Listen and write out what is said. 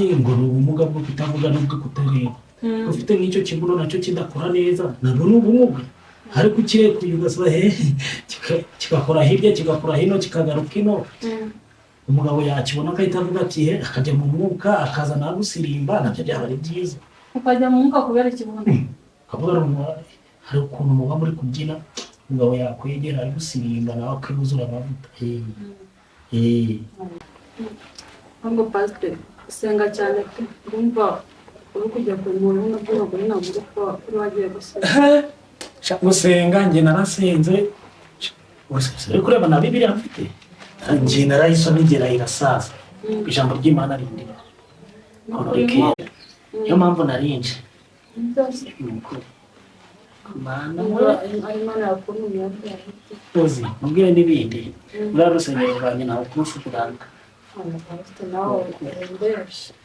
ngo ni ubumuga bwo kutavuga n'ubwo kutareba. Ufite n'icyo kibuno nacyo kidakora neza nabwo ni ubumuga, ariko ukirekuye ugasaba kigakora hirya kigakora hino kikagaruka ino, umugabo yakibona akahita avuga ati akajya mu mwuka akaza nagusirimba, nabyo byaba ari byiza. Ukajya mu mwuka kubera ikibuno akavuga hari ukuntu muba muri kubyina umugabo yakwegera ari gusirimba nawe akibuzura amavuta. ngo pastor senga cyane kumva uri kujya ku muntu n'ubwo nabwo ko uri wagiye gusenga. Gusenga njye narasenze uri kureba na Bibiliya mfite njye narayisomye igera irasaza, ijambo ry'Imana rindira niyo mpamvu narinje Imana yakunuye uzi mubwire n'ibindi uriya rusengero rwanjye ntawe kurusha ukuranga. nawe